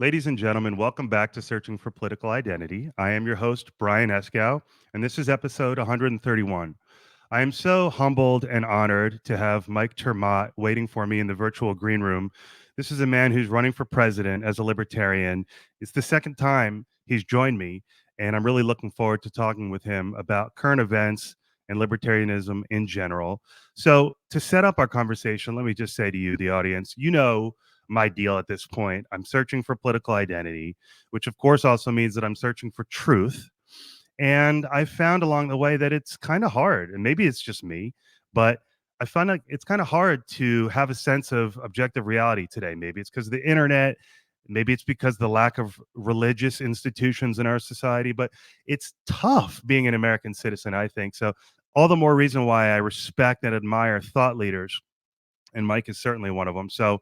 Ladies and gentlemen, welcome back to Searching for Political Identity. I am your host, Brian Escow, and this is episode 131. I am so humbled and honored to have Mike ter Maat waiting for me in the virtual green room. This is a man who's running for president as a libertarian. It's the second time he's joined me, and I'm really looking forward to talking with him about current events and libertarianism in general. So, to set up our conversation, let me just say to you, the audience, you know my deal at this point. I'm searching for political identity, which of course also means that I'm searching for truth. And I found along the way that it's kind of hard, and maybe it's just me, but I find like it's kind of hard to have a sense of objective reality today. Maybe it's because of the internet, maybe it's because of the lack of religious institutions in our society, but it's tough being an American citizen, I think. So, all the more reason why I respect and admire thought leaders, and Mike is certainly one of them. So,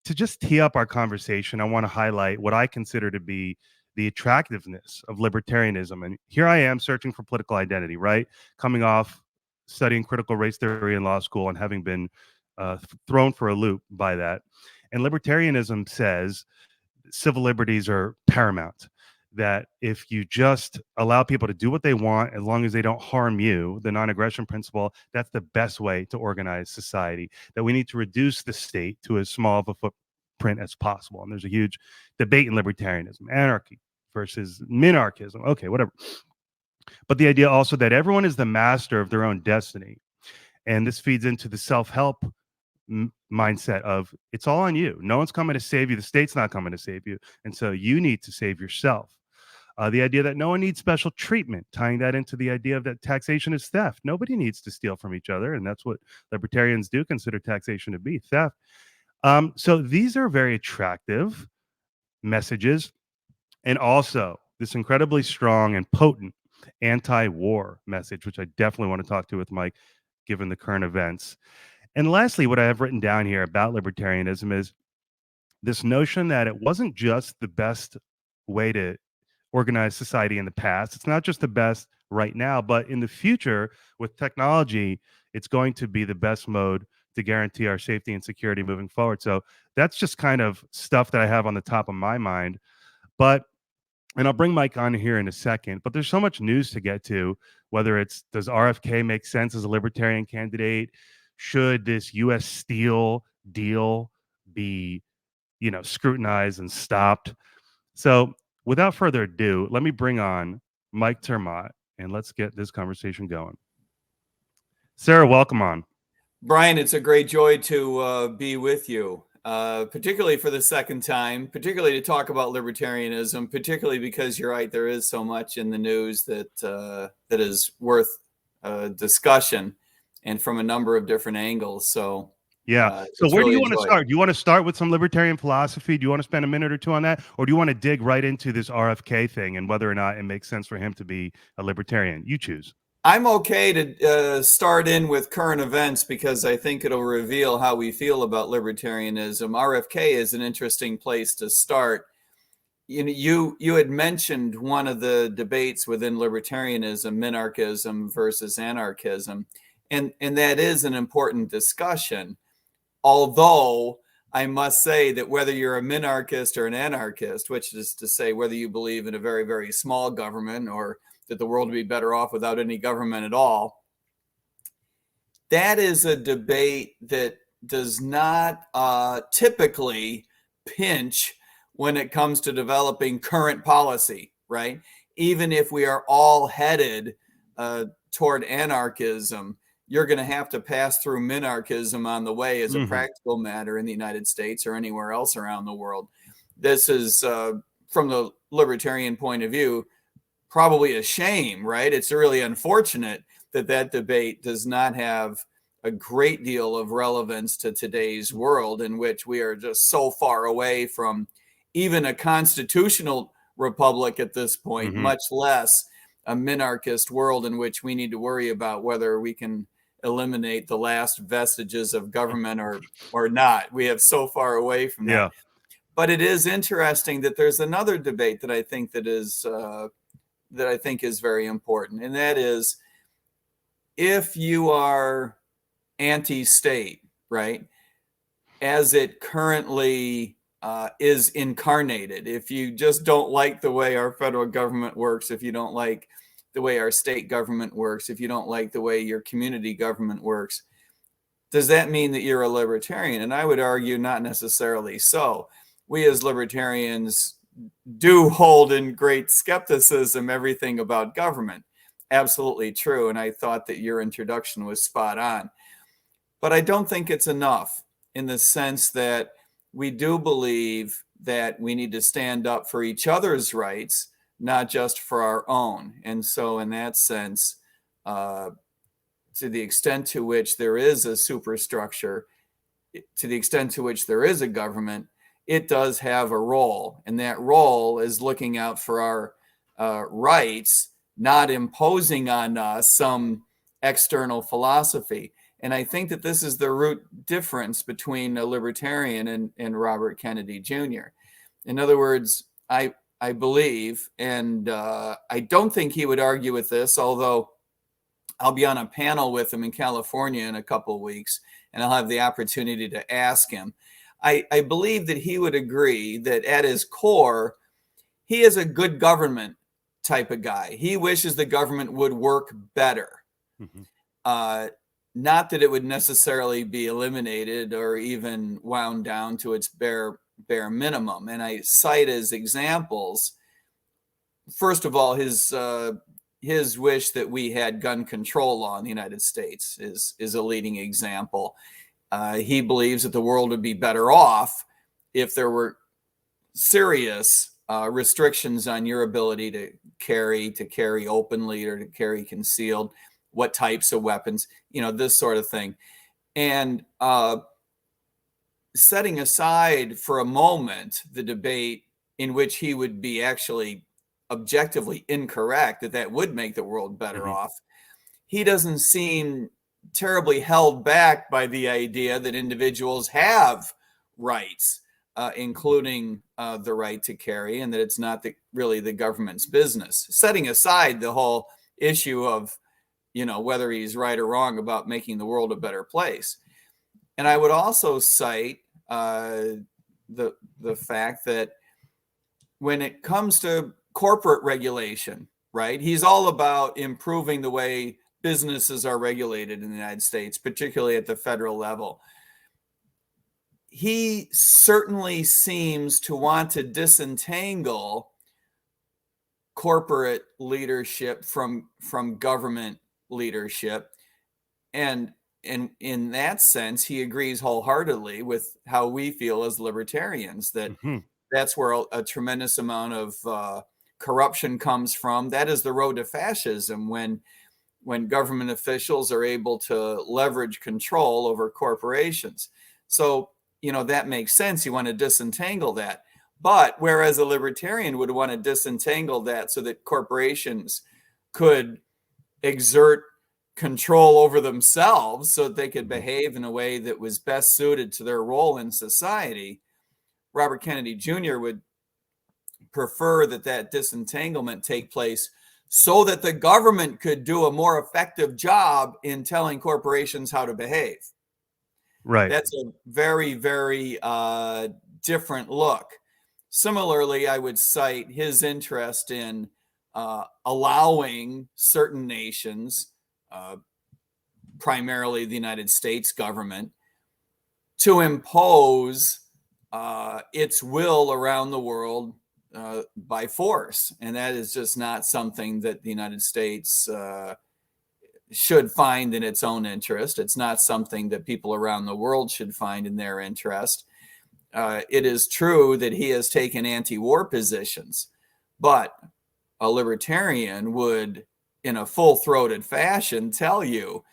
to just tee up our conversation, I want to highlight what I consider to be the attractiveness of libertarianism. And here I am searching for political identity, right? Coming off studying critical race theory in law school and having been thrown for a loop by that. And libertarianism says civil liberties are paramount. That if you just allow people to do what they want, as long as they don't harm you, the non aggression principle, that's the best way to organize society. That we need to reduce the state to as small of a footprint as possible. And there's a huge debate in libertarianism, anarchy versus minarchism. Okay, whatever. But the idea also that everyone is the master of their own destiny. And this feeds into the self help mindset of it's all on you. No one's coming to save you. The state's not coming to save you. And so you need to save yourself. The idea that no one needs special treatment, tying that into the idea of that taxation is theft. Nobody needs to steal from each other. And that's what libertarians do consider taxation to be, theft. So these are very attractive messages. And also this incredibly strong and potent anti-war message, which I definitely want to talk to with Mike, given the current events. And lastly, what I have written down here about libertarianism is this notion that it wasn't just the best way to organize society in the past. It's not just the best right now, but in the future with technology, it's going to be the best mode to guarantee our safety and security moving forward. So that's just kind of stuff that I have on the top of my mind. But and I'll bring Mike on here in a second, but there's so much news to get to, whether it's does RFK make sense as a libertarian candidate? Should this US Steel deal be, scrutinized and stopped? So without further ado, let me bring on Mike ter Maat and let's get this conversation going. Sarah, welcome on. Brian, it's a great joy to be with you, particularly for the second time, particularly to talk about libertarianism, particularly because you're right, there is so much in the news that that is worth discussion and from a number of different angles. So yeah. So where do you want to start? Do you want to start with some libertarian philosophy? Do you want to spend a minute or two on that? Or do you want to dig right into this RFK thing and whether or not it makes sense for him to be a libertarian? You choose. I'm okay to start in with current events because I think it'll reveal how we feel about libertarianism. RFK is an interesting place to start. You had mentioned one of the debates within libertarianism, minarchism versus anarchism, and that is an important discussion. Although I must say that whether you're a minarchist or an anarchist, which is to say whether you believe in a very, very small government or that the world would be better off without any government at all, that is a debate that does not typically pinch when it comes to developing current policy, right? Even if we are all headed toward anarchism, you're going to have to pass through minarchism on the way as a practical matter in the United States or anywhere else around the world. This is, from the libertarian point of view, probably a shame, right? It's really unfortunate that that debate does not have a great deal of relevance to today's world, in which we are just so far away from even a constitutional republic at this point, much less a minarchist world in which we need to worry about whether we can eliminate the last vestiges of government or not. We have so far away from that. Yeah. But it is interesting that there's another debate that I think is very important, and that is if you are anti-state, right, as it currently is incarnated. If you just don't like the way our federal government works, if you don't like the way our state government works, if you don't like the way your community government works, does that mean that you're a libertarian? And I would argue not necessarily so. We as libertarians do hold in great skepticism everything about government. Absolutely true. And I thought that your introduction was spot on. But I don't think it's enough, in the sense that we do believe that we need to stand up for each other's rights, not just for our own. And so in that sense, to the extent to which there is a superstructure, to the extent to which there is a government, it does have a role. And that role is looking out for our rights, not imposing on us some external philosophy. And I think that this is the root difference between a libertarian and Robert Kennedy Jr. In other words, I believe, and I don't think he would argue with this, although I'll be on a panel with him in California in a couple of weeks, and I'll have the opportunity to ask him. I believe that he would agree that at his core, he is a good government type of guy. He wishes the government would work better. Mm-hmm. Not that it would necessarily be eliminated or even wound down to its bare minimum. And I cite as examples, first of all, his wish that we had gun control law in the United States is a leading example. He believes that the world would be better off if there were serious restrictions on your ability to carry openly or to carry concealed, what types of weapons, this sort of thing. And setting aside for a moment the debate in which he would be actually objectively incorrect, that would make the world better mm-hmm. off, he doesn't seem terribly held back by the idea that individuals have rights, including the right to carry, and that it's not really the government's business. Setting aside the whole issue of whether he's right or wrong about making the world a better place. And I would also cite the fact that when it comes to corporate regulation, right, he's all about improving the way businesses are regulated in the United States, particularly at the federal level. He certainly seems to want to disentangle corporate leadership from government leadership. And in that sense, he agrees wholeheartedly with how we feel as libertarians, that mm-hmm. that's where a tremendous amount of corruption comes from. That is the road to fascism, when government officials are able to leverage control over corporations. So, that makes sense. You want to disentangle that. But whereas a libertarian would want to disentangle that so that corporations could exert control over themselves so that they could behave in a way that was best suited to their role in society, Robert Kennedy Jr. would prefer that disentanglement take place so that the government could do a more effective job in telling corporations how to behave. Right. That's a very, very different look. Similarly, I would cite his interest in allowing certain nations, primarily the United States government, to impose its will around the world by force. And that is just not something that the United States should find in its own interest. It's not something that people around the world should find in their interest. It is true that he has taken anti-war positions, but a libertarian would, in a full-throated fashion, tell you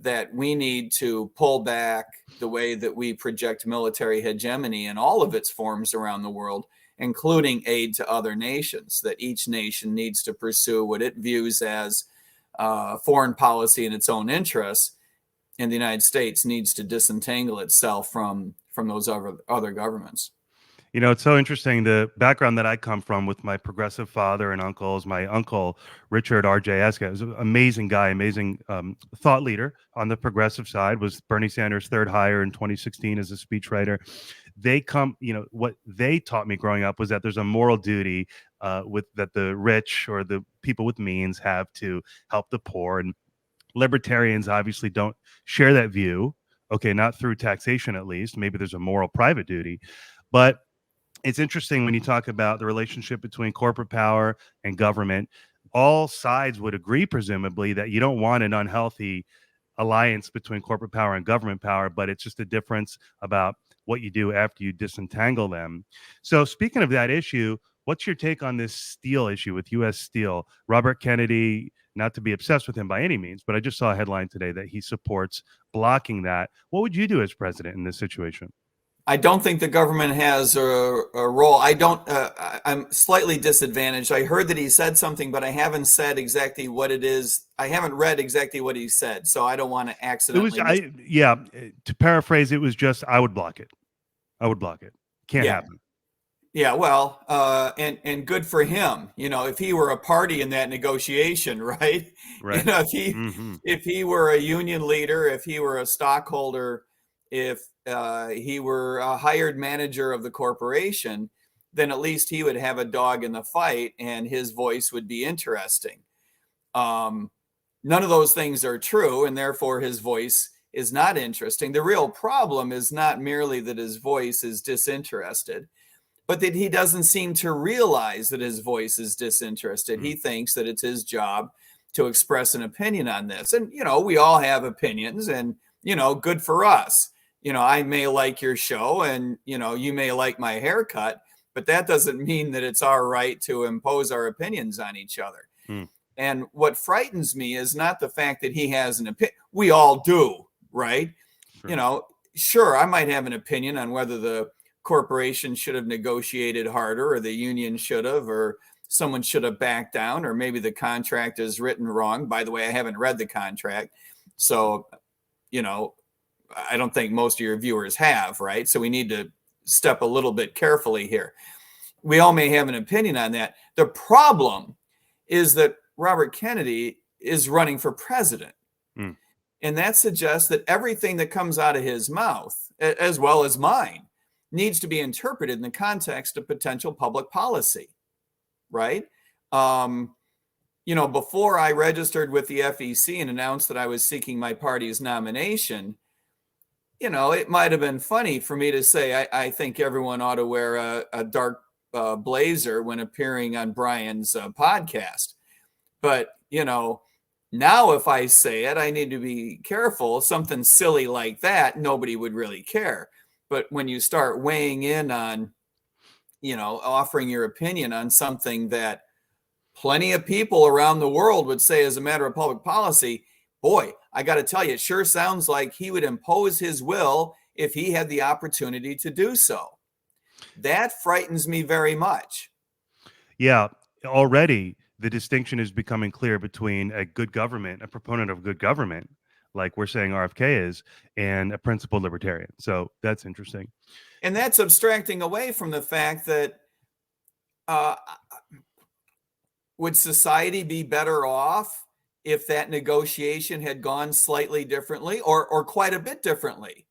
that we need to pull back the way that we project military hegemony in all of its forms around the world, including aid to other nations, that each nation needs to pursue what it views as foreign policy in its own interests, and the United States needs to disentangle itself from those other governments. It's so interesting. The background that I come from with my progressive father and uncles, my uncle, Richard R.J. Eska, was an amazing guy, amazing thought leader on the progressive side, was Bernie Sanders' third hire in 2016 as a speechwriter. what they taught me growing up was that there's a moral duty that the rich or the people with means have to help the poor. And libertarians obviously don't share that view. Okay, not through taxation, at least. Maybe there's a moral private duty. But it's interesting when you talk about the relationship between corporate power and government. All sides would agree, presumably, that you don't want an unhealthy alliance between corporate power and government power, but it's just a difference about what you do after you disentangle them. So, speaking of that issue, what's your take on this steel issue with U.S. Steel? Robert Kennedy, not to be obsessed with him by any means, but I just saw a headline today that he supports blocking that. What would you do as president in this situation? I don't think the government has a role. I'm slightly disadvantaged. I heard that he said something, but I haven't said exactly what it is. I haven't read exactly what he said, so I don't want to accidentally. Yeah. To paraphrase, it was just I would block it. I would block it. Can't Yeah. happen. Yeah, well, and good for him. If he were a party in that negotiation, right? Right. If he were a union leader, if he were a stockholder, if he were a hired manager of the corporation, then at least he would have a dog in the fight, and his voice would be interesting. None of those things are true, and therefore his voice is not interesting. The real problem is not merely that his voice is disinterested, but that he doesn't seem to realize that his voice is disinterested. He thinks that it's his job to express an opinion on this. And, we all have opinions, and, good for us. I may like your show, and, you may like my haircut, but that doesn't mean that it's our right to impose our opinions on each other. And what frightens me is not the fact that he has an opinion. We all do, right? Sure. Sure, I might have an opinion on whether the corporation should have negotiated harder, or the union should have, or someone should have backed down, or maybe the contract is written wrong. By the way, I haven't read the contract, so I don't think most of your viewers have, right? So we need to step a little bit carefully here. We all may have an opinion on that. The problem is that Robert Kennedy is running for president. And that suggests that everything that comes out of his mouth, as well as mine, needs to be interpreted in the context of potential public policy, right? Before I registered with the FEC and announced that I was seeking my party's nomination, it might have been funny for me to say, I think everyone ought to wear a dark blazer when appearing on Brian's podcast. But, now if I say it, I need to be careful. Something silly like that, nobody would really care. But when you start weighing in on, offering your opinion on something that plenty of people around the world would say is a matter of public policy, boy, I got to tell you, it sure sounds like he would impose his will if he had the opportunity to do so. That frightens me very much. Yeah, already the distinction is becoming clear between a good government, a proponent of good government, like we're saying RFK is, and a principled libertarian. So that's interesting. And that's abstracting away from the fact that would society be better off if that negotiation had gone slightly differently, or quite a bit differently?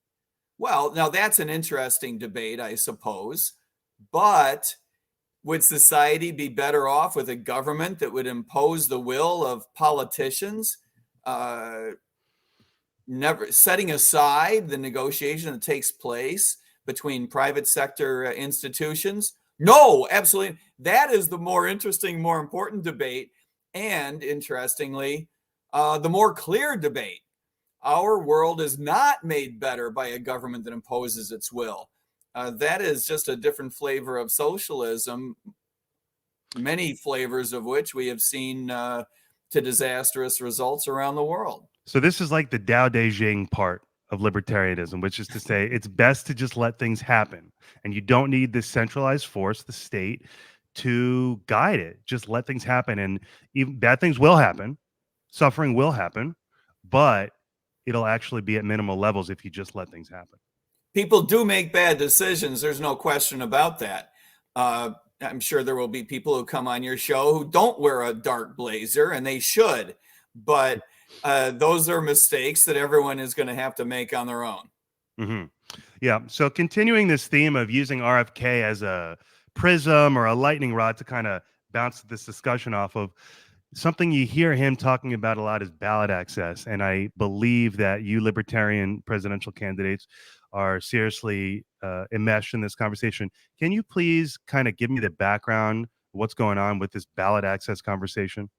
Well, now that's an interesting debate, I suppose. But would society be better off with a government that would impose the will of politicians, never setting aside the negotiation that takes place between private sector institutions? No, absolutely. That is the more interesting, more important debate. And interestingly, the more clear debate. Our world is not made better by a government that imposes its will. That is just a different flavor of socialism, many flavors of which we have seen to disastrous results around the world. So this is like the Tao Te Ching part of libertarianism, which is to say it's best to just let things happen. And you don't need this centralized force, the state, to guide it. Just let things happen. And even bad things will happen. Suffering will happen, but it'll actually be at minimal levels if you just let things happen. People do make bad decisions. There's no question about that. I'm sure there will be people who come on your show who don't wear a dark blazer, and they should. But those are mistakes that everyone is going to have to make on their own. Mm-hmm. Yeah. So continuing this theme of using RFK as a prism or a lightning rod to kind of bounce this discussion off of, something you hear him talking about a lot is ballot access. And I believe that you libertarian presidential candidates are seriously enmeshed in this conversation. Can you please kind of give me the background, what's going on with this ballot access conversation?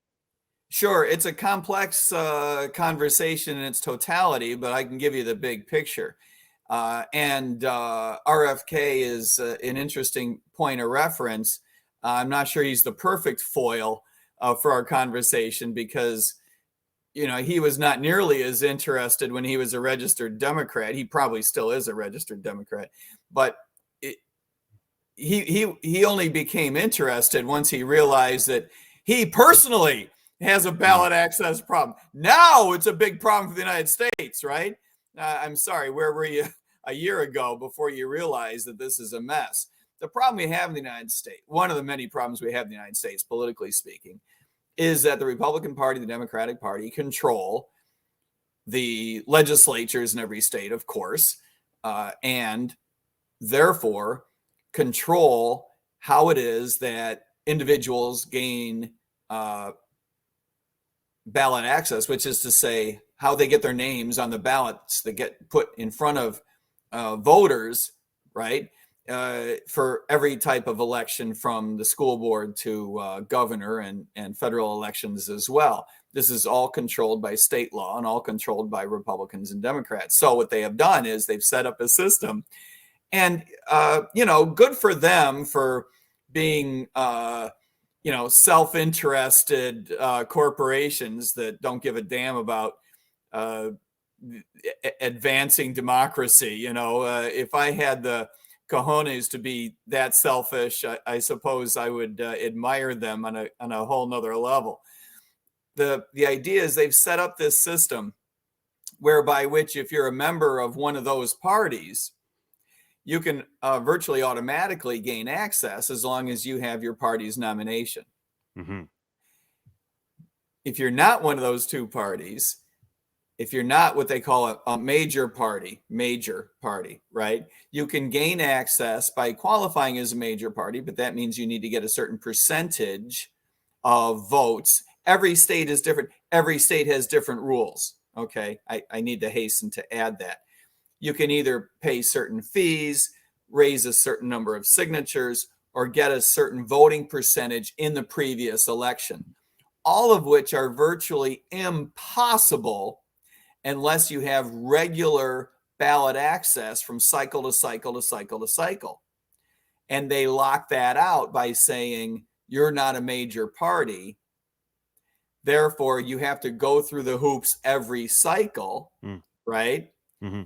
Sure, it's a complex conversation in its totality, but I can give you the big picture. And RFK is an interesting point of reference. I'm not sure he's the perfect foil for our conversation because, he was not nearly as interested when he was a registered Democrat. He probably still is a registered Democrat, but it, he only became interested once he realized that he personally has a Mm. ballot access problem. Now it's a big problem for the United States, right? I'm sorry, where were you a year ago before you realized that this is a mess? The problem we have in the United States, one of the many problems we have in the United States, politically speaking, is that the Republican Party, the Democratic Party control the legislatures in every state, of course, and therefore control how it is that individuals gain ballot access, which is to say how they get their names on the ballots that get put in front of voters, right? For every type of election from the school board to governor and federal elections as well. This is all controlled by state law and all controlled by Republicans and Democrats. So what they have done is they've set up a system and, good for them for being, self-interested corporations that don't give a damn about advancing democracy. If I had the cojones to be that selfish, I suppose I would admire them on a whole nother level. The idea is they've set up this system whereby which if you're a member of one of those parties, you can virtually automatically gain access as long as you have your party's nomination. Mm-hmm. If you're not one of those two parties, if you're not what they call a major party, right? You can gain access by qualifying as a major party, but that means you need to get a certain percentage of votes. Every state is different. Every state has different rules. Okay. I need to hasten to add that. You can either pay certain fees, raise a certain number of signatures, or get a certain voting percentage in the previous election, all of which are virtually impossible unless you have regular ballot access from cycle to cycle to cycle to cycle. And they lock that out by saying you're not a major party. Therefore, you have to go through the hoops every cycle, right? Mm-hmm.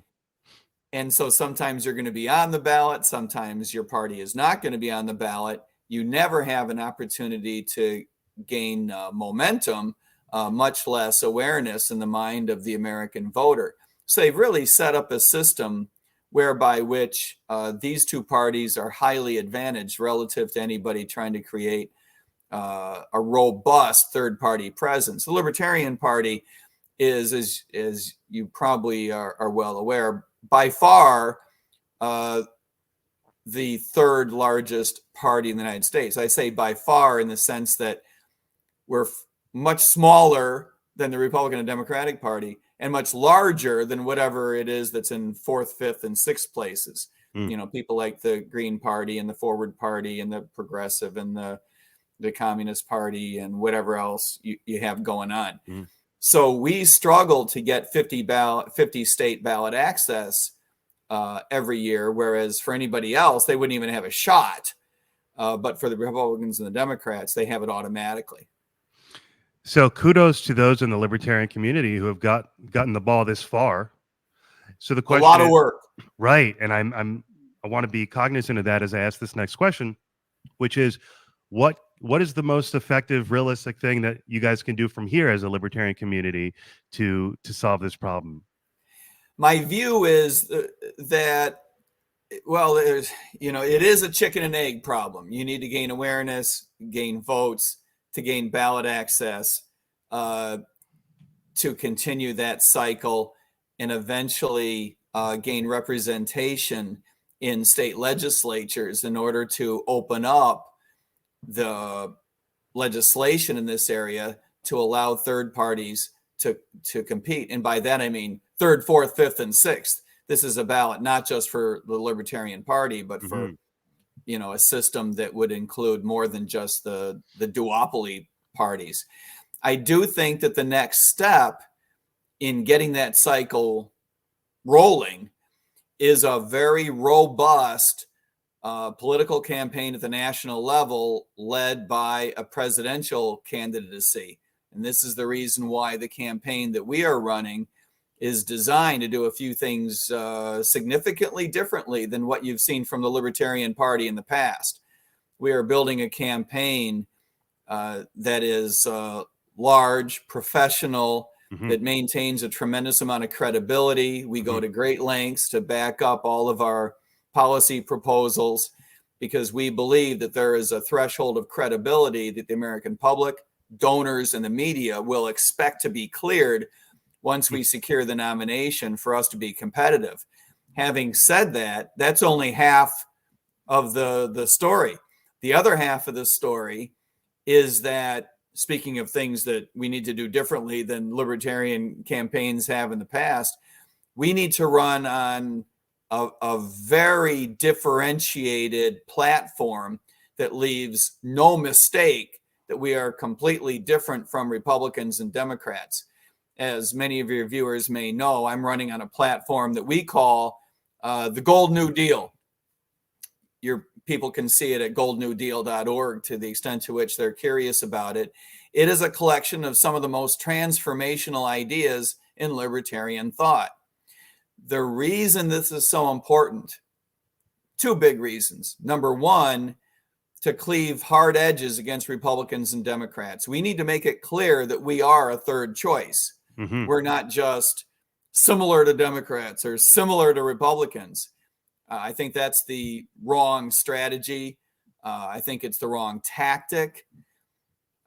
And so sometimes you're going to be on the ballot. Sometimes your party is not going to be on the ballot. You never have an opportunity to gain momentum, much less awareness in the mind of the American voter. So they've really set up a system whereby which these two parties are highly advantaged relative to anybody trying to create a robust third-party presence. The Libertarian Party is, as you probably are well aware, by far the third largest party in the United States. I say by far in the sense that we're much smaller than the Republican and Democratic Party and much larger than whatever it is that's in fourth, fifth, and sixth places. People like the Green Party and the Forward Party and the Progressive and the Communist Party and whatever else you have going on. So we struggle to get 50 state ballot access every year, whereas for anybody else, they wouldn't even have a shot. But for the Republicans and the Democrats, they have it automatically. So kudos to those in the libertarian community who have gotten the ball this far. So the question a lot of is, work, right? And I want to be cognizant of that as I ask this next question, which is what is the most effective, realistic thing that you guys can do from here as a libertarian community to solve this problem? My view is that, well, it is a chicken and egg problem. You need to gain awareness, gain votes, to gain ballot access, to continue that cycle, and eventually gain representation in state legislatures in order to open up the legislation in this area to allow third parties to compete. And by that, I mean third, fourth, fifth, and sixth. This is a ballot not just for the Libertarian Party, but for a system that would include more than just the duopoly parties. I do think that the next step in getting that cycle rolling is a very robust political campaign at the national level led by a presidential candidacy. And this is the reason why the campaign that we are running is designed to do a few things significantly differently than what you've seen from the Libertarian Party in the past. We are building a campaign that is large, professional, that maintains a tremendous amount of credibility. We go to great lengths to back up all of our policy proposals because we believe that there is a threshold of credibility that the American public, donors, and the media will expect to be cleared once we secure the nomination for us to be competitive. Having said that, that's only half of the story. The other half of the story is that, speaking of things that we need to do differently than libertarian campaigns have in the past, we need to run on a very differentiated platform that leaves no mistake that we are completely different from Republicans and Democrats. As many of your viewers may know, I'm running on a platform that we call the Gold New Deal. Your people can see it at goldnewdeal.org to the extent to which they're curious about it. It is a collection of some of the most transformational ideas in libertarian thought. The reason this is so important, two big reasons. Number one, to cleave hard edges against Republicans and Democrats. We need to make it clear that we are a third choice. We're not just similar to Democrats or similar to Republicans. I think that's the wrong strategy. I think it's the wrong tactic.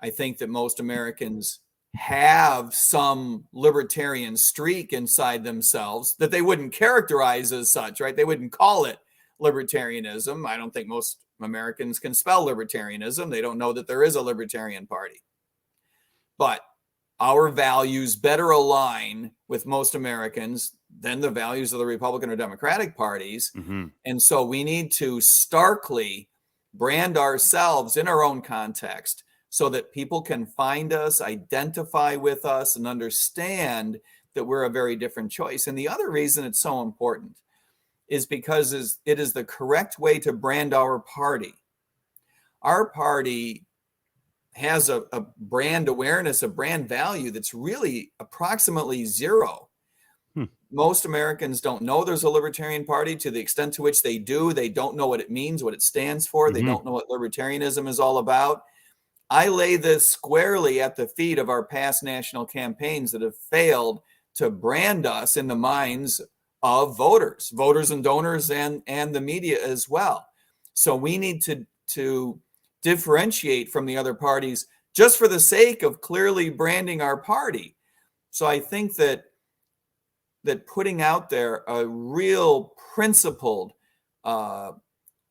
I think that most Americans have some libertarian streak inside themselves that they wouldn't characterize as such, right? They wouldn't call it libertarianism. I don't think most Americans can spell libertarianism. They don't know that there is a Libertarian Party. But our values better align with most Americans than the values of the Republican or Democratic parties. And so we need to starkly brand ourselves in our own context so that people can find us, identify with us, and understand that we're a very different choice. And the other reason it's so important is because it is the correct way to brand our party. Our party has a brand awareness, a brand value that's really approximately zero. Most Americans don't know there's a Libertarian Party. To the extent to which they do, they don't know what it means, what it stands for. They don't know what libertarianism is all about. I lay this squarely at the feet of our past national campaigns that have failed to brand us in the minds of voters and donors and the media as well. So we need to differentiate from the other parties just for the sake of clearly branding our party. So I think that putting out there a real principled, a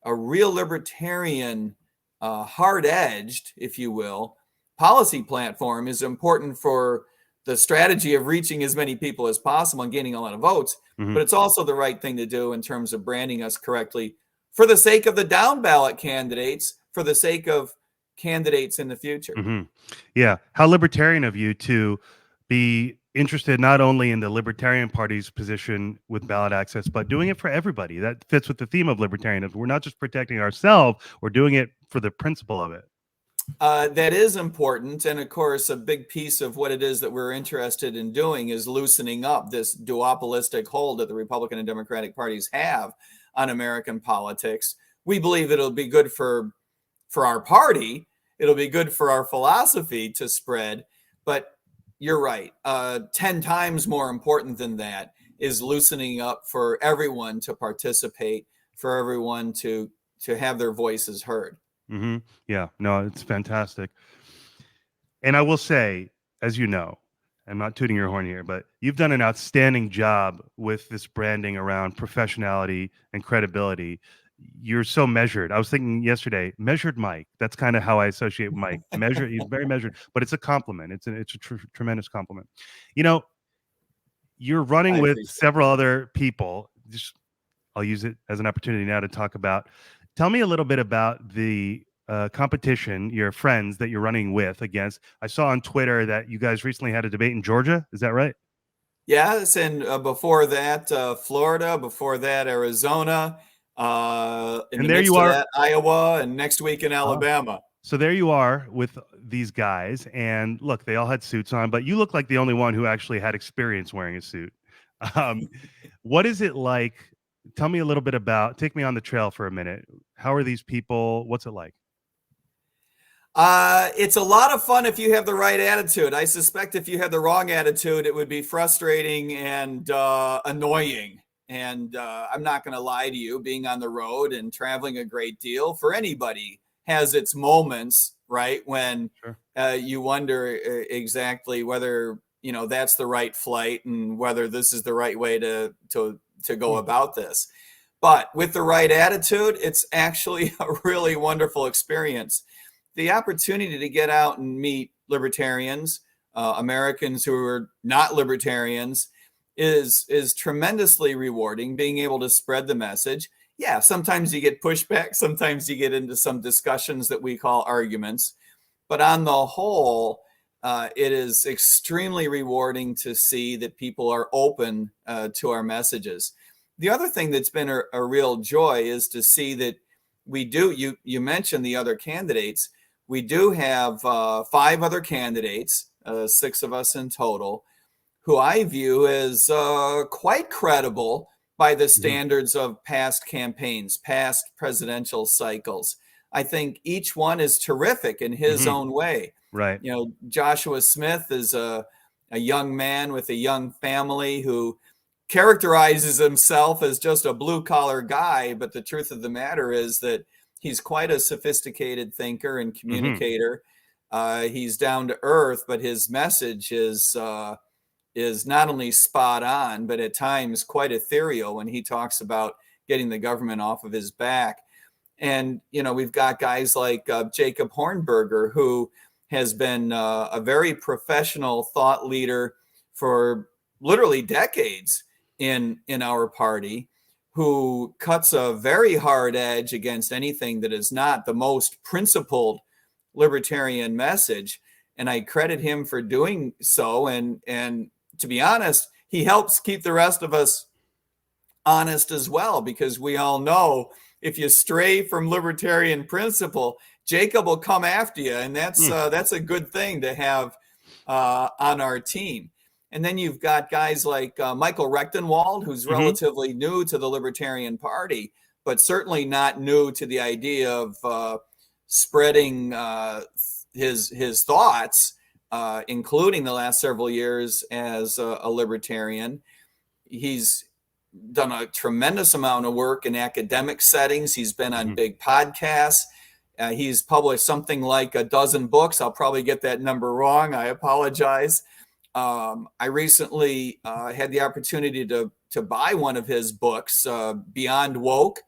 real libertarian, hard-edged, if you will, policy platform is important for the strategy of reaching as many people as possible and gaining a lot of votes. But it's also the right thing to do in terms of branding us correctly for the sake of the down ballot candidates, for the sake of candidates in the future. Yeah. How libertarian of you to be interested not only in the Libertarian Party's position with ballot access, but doing it for everybody. That fits with the theme of libertarianism. We're not just protecting ourselves, we're doing it for the principle of it. That is important. And of course, a big piece of what it is that we're interested in doing is loosening up this duopolistic hold that the Republican and Democratic parties have on American politics. We believe it'll be good for our party. It'll be good for our philosophy to spread. But you're right. 10 times more important than that is loosening up for everyone to participate, for everyone to have their voices heard. Yeah, no, it's fantastic. And I will say, as you know, I'm not tooting your horn here, but you've done an outstanding job with this branding around professionality and credibility. You're so measured. I was thinking yesterday, measured Mike. That's kind of how I associate Mike. Measured, he's very measured, but it's a compliment. It's a tremendous compliment. You know, you're running I with appreciate several other people. Just I'll use it as an opportunity now to talk about. Tell me a little bit about the competition, your friends that you're running with against. I saw on Twitter that you guys recently had a debate in Georgia. Is that right? Yes, and before that, Florida. Before that, Arizona. In And the there you midst of are. that, Iowa, and next week in Oh. Alabama. So there you are with these guys, and look, they all had suits on, but you look like the only one who actually had experience wearing a suit. Um, what is it like? Tell me a little bit about. Take me on the trail for a minute. How are these people? What's it like? It's a lot of fun if you have the right attitude. I suspect if you had the wrong attitude, it would be frustrating and annoying. And I'm not going to lie to you, being on the road and traveling a great deal for anybody has its moments, right? When Sure. you wonder exactly whether that's the right flight and whether this is the right way to go Hmm. about this. But with the right attitude, it's actually a really wonderful experience. The opportunity to get out and meet libertarians, Americans who are not libertarians, is tremendously rewarding. Being able to spread the message. Yeah, sometimes you get pushback. Sometimes you get into some discussions that we call arguments. But on the whole, it is extremely rewarding to see that people are open to our messages. The other thing that's been a real joy is to see that we do. You mentioned the other candidates. We do have 5 other candidates, 6 of us in total, who I view as quite credible by the Hmm. standards of past campaigns, past presidential cycles. I think each one is terrific in his Hmm. own way. Right. Joshua Smith is a young man with a young family who characterizes himself as just a blue collar guy. But the truth of the matter is that he's quite a sophisticated thinker and Hmm. communicator. He's down to earth, but his message is not only spot on, but at times quite ethereal when he talks about getting the government off of his back. And, we've got guys like Jacob Hornberger, who has been a very professional thought leader for literally decades in our party, who cuts a very hard edge against anything that is not the most principled libertarian message. And I credit him for doing so. And to be honest, he helps keep the rest of us honest as well, because we all know if you stray from libertarian principle, Jacob will come after you, and that's Mm. a good thing to have on our team. And then you've got guys like Michael Rechtenwald, who's Hmm. relatively new to the Libertarian Party, but certainly not new to the idea of spreading his thoughts, including the last several years as a libertarian. He's done a tremendous amount of work in academic settings. He's been on Hmm. big podcasts. He's published something like a dozen books. I'll probably get that number wrong. I apologize. I recently had the opportunity to buy one of his books, Beyond Woke.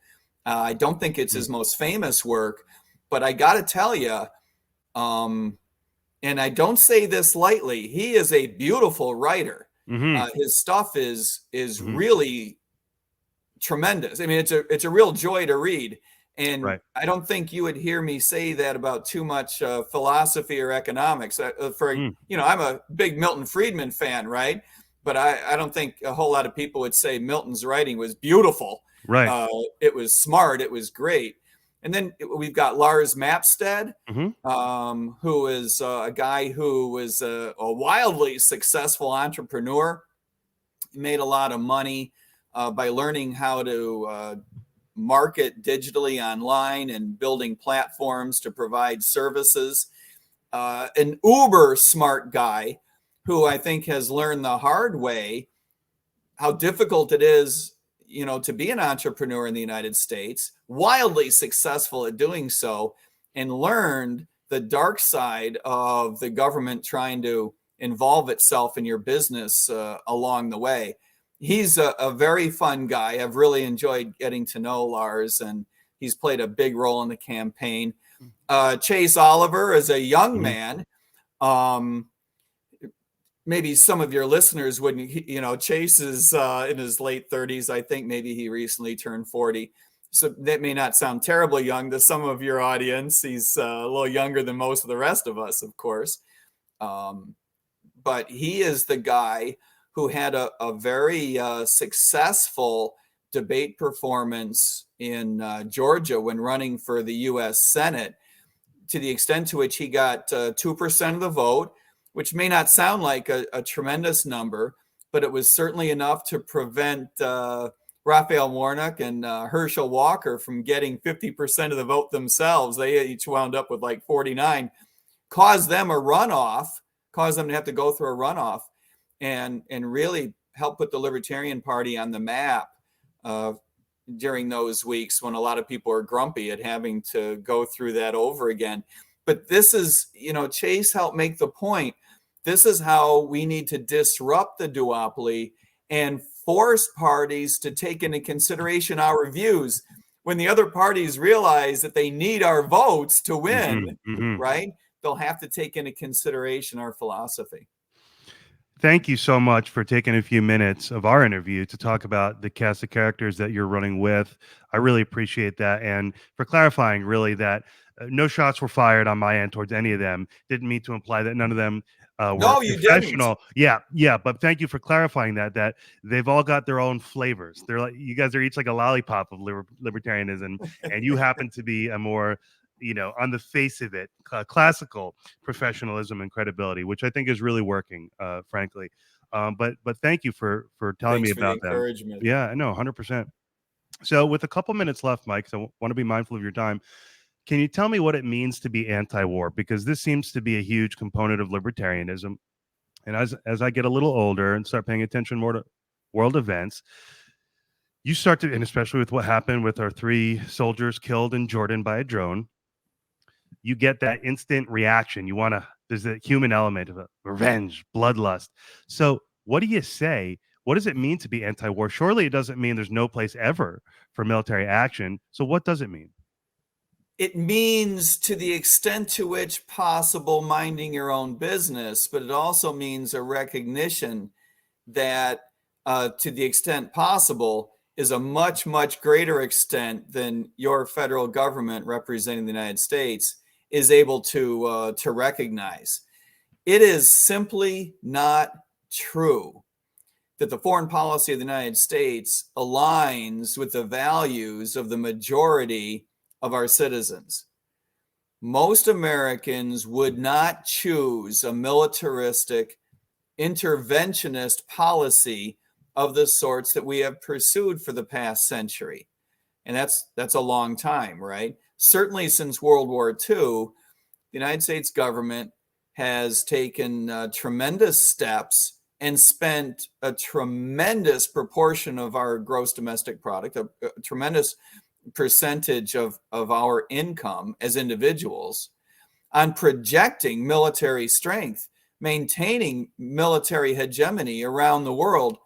I don't think it's his most famous work, but I got to tell you, and I don't say this lightly, he is a beautiful writer. Hmm. His stuff is Hmm. really tremendous. I mean, it's a real joy to read. And Right. I don't think you would hear me say that about too much philosophy or economics. Mm. I'm a big Milton Friedman fan, right? But I don't think a whole lot of people would say Milton's writing was beautiful. Right. It was smart. It was great. And then we've got Lars Mapstead, Hmm. who is a guy who was a wildly successful entrepreneur. He made a lot of money by learning how to market digitally online and building platforms to provide services. An uber smart guy who I think has learned the hard way how difficult it is, to be an entrepreneur in the United States, wildly successful at doing so, and learned the dark side of the government trying to involve itself in your business along the way. He's a very fun guy. I've really enjoyed getting to know Lars, and he's played a big role in the campaign. Chase Oliver is a young man. Maybe some of your listeners wouldn't, Chase is in his late 30s. I think maybe he recently turned 40. So that may not sound terribly young to some of your audience. He's a little younger than most of the rest of us, of course. But he is the guy who had a very successful debate performance in Georgia when running for the U.S. Senate, to the extent to which he got 2% of the vote, which may not sound like a tremendous number, but it was certainly enough to prevent Raphael Warnock and Herschel Walker from getting 50% of the vote themselves. They each wound up with like 49, caused them a runoff, caused them to have to go through a runoff, and really help put the Libertarian Party on the map during those weeks when a lot of people are grumpy at having to go through that over again. But this is, Chase helped make the point. This is how we need to disrupt the duopoly and force parties to take into consideration our views. When the other parties realize that they need our votes to win, right? They'll have to take into consideration our philosophy. Thank you so much for taking a few minutes of our interview to talk about the cast of characters that you're running with. I really appreciate that. And for clarifying, really, that no shots were fired on my end towards any of them. Didn't mean to imply that none of them were professional. Yeah. But thank you for clarifying that they've all got their own flavors. They're like, you guys are each like a lollipop of libertarianism, and you happen to be a more, on the face of it, classical professionalism and credibility, which I think is really working, frankly. But thank you for telling me about the encouragement. them. Yeah, no, 100%. So with a couple minutes left, Mike, so I want to be mindful of your time. Can you tell me what it means to be anti-war? Because this seems to be a huge component of libertarianism. And as I get a little older and start paying attention more to world events, you start to, and especially with what happened with our 3 soldiers killed in Jordan by a drone, you get that instant reaction. There's a human element of revenge, bloodlust. So what do you say? What does it mean to be anti-war? Surely it doesn't mean there's no place ever for military action. So what does it mean? It means, to the extent to which possible, minding your own business, but it also means a recognition that to the extent possible is a much, much greater extent than your federal government representing the United States is able to recognize. It is simply not true that the foreign policy of the United States aligns with the values of the majority of our citizens. Most Americans would not choose a militaristic, interventionist policy of the sorts that we have pursued for the past century. And that's a long time, right? Certainly since World War II, the United States government has taken tremendous steps and spent a tremendous proportion of our gross domestic product, a tremendous percentage of our income as individuals, on projecting military strength, maintaining military hegemony around the world.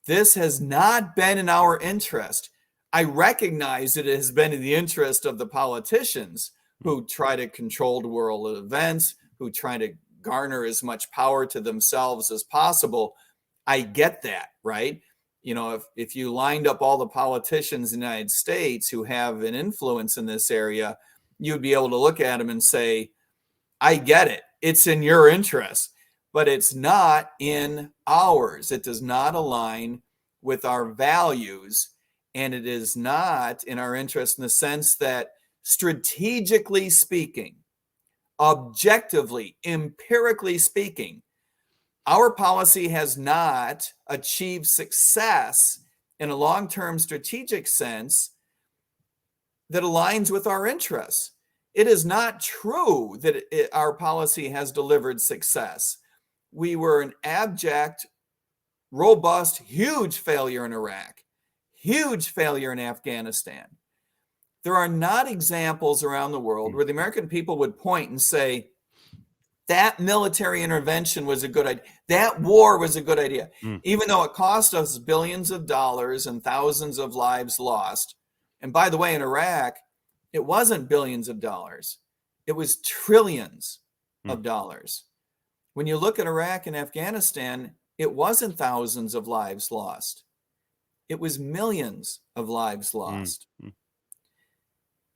This has not been in our interest. I recognize that it has been in the interest of the politicians who try to control the world events, who try to garner as much power to themselves as possible. I get that, right? If you lined up all the politicians in the United States who have an influence in this area, you'd be able to look at them and say, I get it. It's in your interest, but it's not in ours. It does not align with our values. And it is not in our interest in the sense that, strategically speaking, objectively, empirically speaking, our policy has not achieved success in a long-term strategic sense that aligns with our interests. It is not true that our policy has delivered success. We were an abject, robust, huge failure in Iraq. Huge failure in Afghanistan. There are not examples around the world where the American people would point and say, that military intervention was a good idea. That war was a good idea. Mm. Even though it cost us billions of dollars and thousands of lives lost. And by the way, in Iraq, it wasn't billions of dollars. It was trillions of dollars. When you look at Iraq and Afghanistan, it wasn't thousands of lives lost. It was millions of lives lost.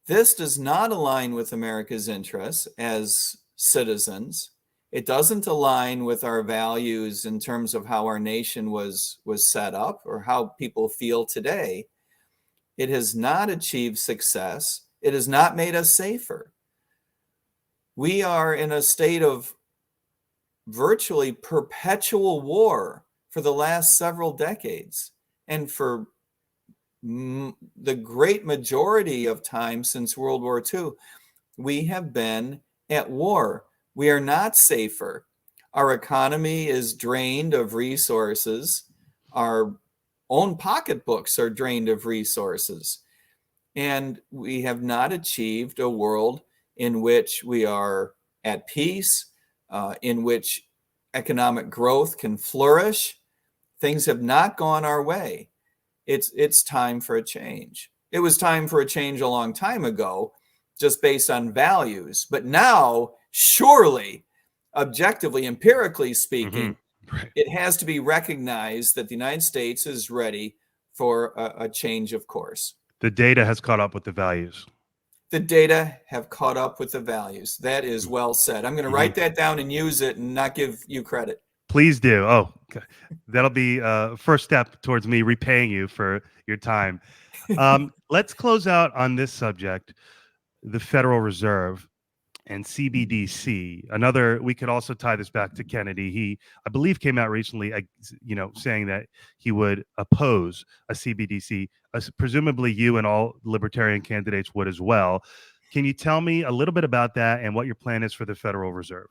This does not align with America's interests as citizens. It doesn't align with our values in terms of how our nation was set up or how people feel today. It has not achieved success. It has not made us safer. We are in a state of virtually perpetual war for the last several decades. And for the great majority of time since World War II, we have been at war. We are not safer. Our economy is drained of resources. Our own pocketbooks are drained of resources. And we have not achieved a world in which we are at peace, in which economic growth can flourish. Things have not gone our way. It's time for a change. It was time for a change a long time ago, just based on values. But now, surely, objectively, empirically speaking, it has to be recognized that the United States is ready for a change of course. The data has caught up with the values. The data have caught up with the values. That is well said. I'm going to write that down and use it and not give you credit. Please do. Oh, that'll be first step towards me repaying you for your time. Let's close out on this subject, the Federal Reserve and CBDC. Another, we could also tie this back to Kennedy. He, I believe, came out recently, saying that he would oppose a CBDC. Presumably, you and all libertarian candidates would as well. Can you tell me a little bit about that and what your plan is for the Federal Reserve?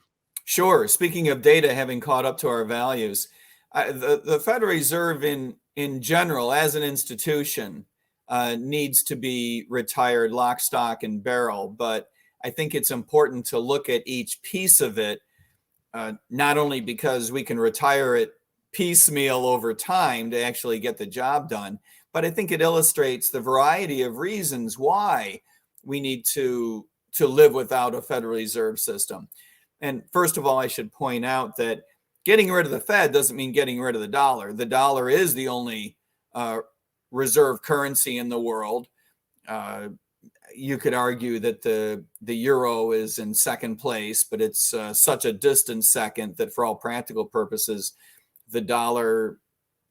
Sure. Speaking of data having caught up to our values, the Federal Reserve in general, as an institution, needs to be retired lock, stock, and barrel. But I think it's important to look at each piece of it, not only because we can retire it piecemeal over time to actually get the job done, but I think it illustrates the variety of reasons why we need to live without a Federal Reserve system. And first of all, I should point out that getting rid of the Fed doesn't mean getting rid of the dollar. The dollar is the only reserve currency in the world. You could argue that the euro is in second place, but it's such a distant second that for all practical purposes, the dollar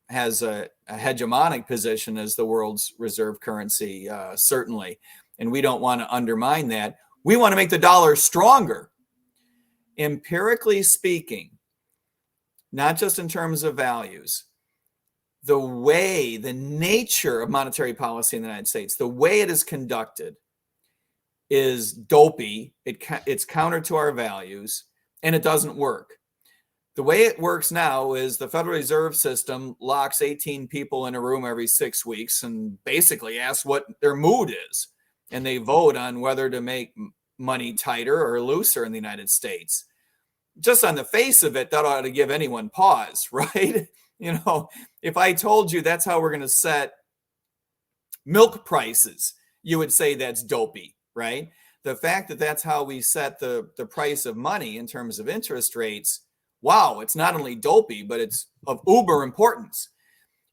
has a hegemonic position as the world's reserve currency, certainly. And we don't want to undermine that. We want to make the dollar stronger. Empirically speaking, not just in terms of values, the nature of monetary policy in the United States, the way it is conducted is dopey. It's counter to our values, and it doesn't work. The way it works now is the Federal Reserve System locks 18 people in a room every 6 weeks and basically asks what their mood is. And they vote on whether to make money tighter or looser in the United States. Just on the face of it, that ought to give anyone pause, right? If I told you that's how we're going to set milk prices, you would say that's dopey, right? The fact that that's how we set the price of money in terms of interest rates, wow, it's not only dopey, but it's of uber importance.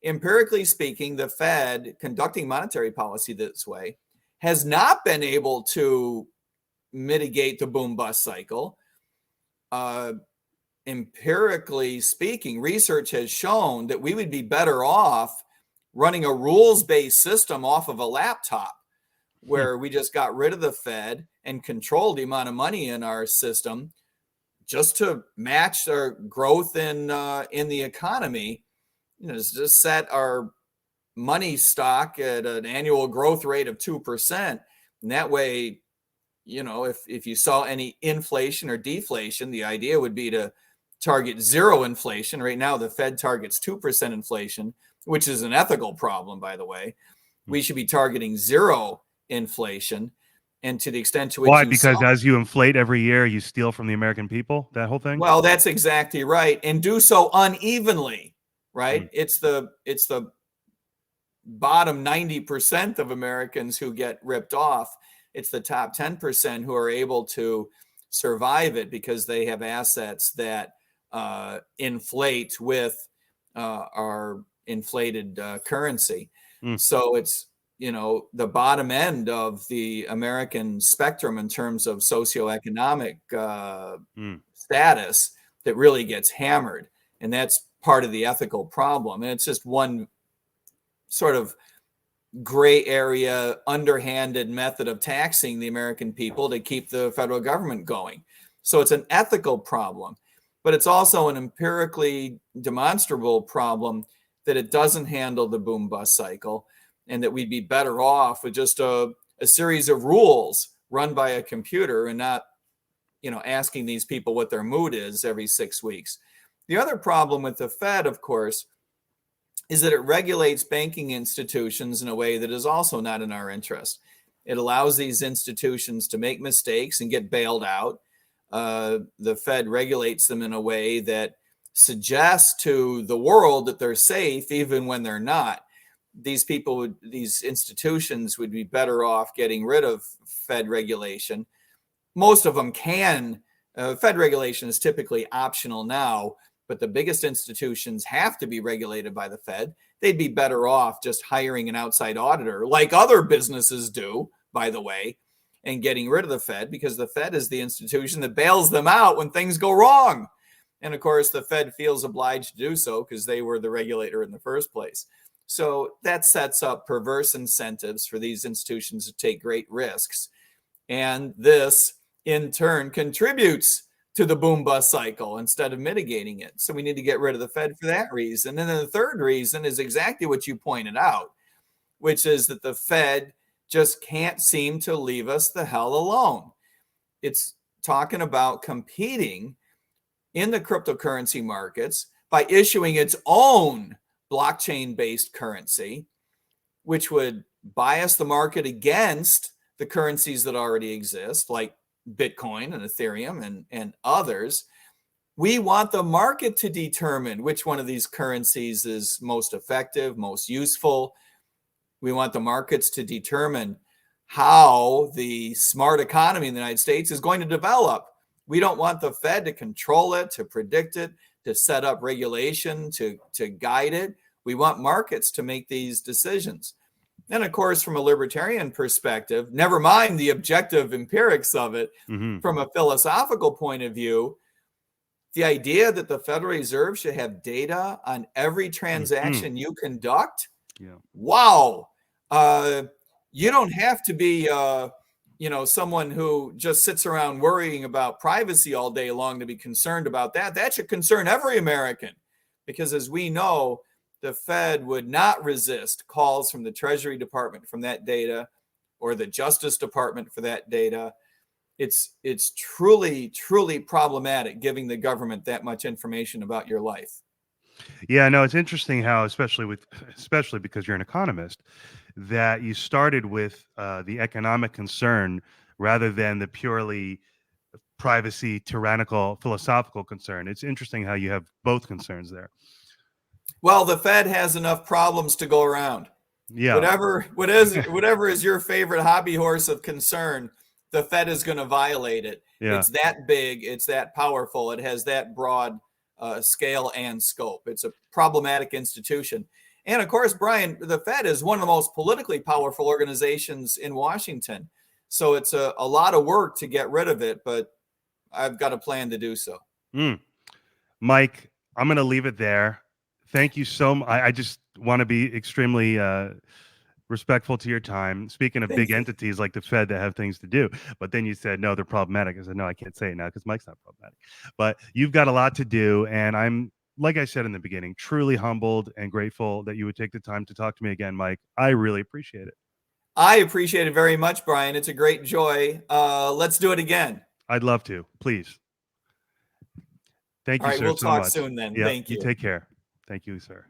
Empirically speaking, the Fed conducting monetary policy this way has not been able to mitigate the boom-bust cycle. Empirically speaking, research has shown that we would be better off running a rules-based system off of a laptop where we just got rid of the Fed and controlled the amount of money in our system just to match our growth in the economy. Just set our money stock at an annual growth rate of 2%. And that way, if you saw any inflation or deflation, the idea would be to target zero inflation. Right now, the Fed targets 2% inflation, which is an ethical problem, by the way. We should be targeting zero inflation. And to the extent to which Why? you Because sell, as you inflate every year, you steal from the American people, that whole thing? well, that's exactly right. And do so unevenly, Mm, right? It's the bottom 90% of Americans who get ripped off. It's the top 10% who are able to survive it because they have assets that inflate with our inflated currency. mm, So it's, the bottom end of the American spectrum in terms of socioeconomic mm. status that really gets hammered. And that's part of the ethical problem. And it's just one sort of gray area, underhanded method of taxing the American people to keep the federal government going. So it's an ethical problem, but it's also an empirically demonstrable problem that it doesn't handle the boom bust cycle, and that we'd be better off with just a series of rules run by a computer and not, asking these people what their mood is every 6 weeks. The other problem with the Fed, of course, is that it regulates banking institutions in a way that is also not in our interest. It allows these institutions to make mistakes and get bailed out. The Fed regulates them in a way that suggests to the world that they're safe, even when they're not. These institutions would be better off getting rid of Fed regulation. Most of them can. Fed regulation is typically optional now, but the biggest institutions have to be regulated by the Fed. They'd be better off just hiring an outside auditor, like other businesses do, by the way, and getting rid of the Fed, because the Fed is the institution that bails them out when things go wrong. And of course, the Fed feels obliged to do so because they were the regulator in the first place. So that sets up perverse incentives for these institutions to take great risks. And this, in turn, contributes to the boom bust cycle instead of mitigating it. So we need to get rid of the Fed for that reason. And then the third reason is exactly what you pointed out, which is that the Fed just can't seem to leave us the hell alone. It's talking about competing in the cryptocurrency markets by issuing its own blockchain-based currency, which would bias the market against the currencies that already exist, like Bitcoin and Ethereum and others. We want the market to determine which one of these currencies is most effective, most useful. We want the markets to determine how the smart economy in the United States is going to develop. We don't want the Fed to control it, to predict it, to set up regulation, to guide it. We want markets to make these decisions. And of course, from a libertarian perspective, never mind the objective empirics of it, from a philosophical point of view, the idea that the Federal Reserve should have data on every transaction you conduct, wow. You don't have to be, someone who just sits around worrying about privacy all day long to be concerned about that. That should concern every American, because as we know, the Fed would not resist calls from the Treasury Department from that data, or the Justice Department for that data. It's truly, truly problematic giving the government that much information about your life. Yeah, no, it's interesting how, especially because you're an economist, that you started with the economic concern rather than the purely privacy, tyrannical, philosophical concern. It's interesting how you have both concerns there. Well, the Fed has enough problems to go around. Yeah. Whatever is your favorite hobby horse of concern, the Fed is going to violate it. Yeah. It's that big, it's that powerful, it has that broad scale and scope. It's a problematic institution. And of course, Brian, the Fed is one of the most politically powerful organizations in Washington. So it's a lot of work to get rid of it, but I've got a plan to do so. Mike, I'm going to leave it there. Thank you so much. I just want to be extremely respectful to your time. Speaking of big entities like the Fed that have things to do, but then you said, no, they're problematic. I said, no, I can't say it now because Mike's not problematic. But you've got a lot to do. And I'm, like I said in the beginning, truly humbled and grateful that you would take the time to talk to me again, Mike. I really appreciate it. I appreciate it very much, Brian. It's a great joy. Let's do it again. I'd love to. Please. Thank you, All right, sir, we'll so talk much. soon then. Yep, Thank you. You take care. Thank you, sir.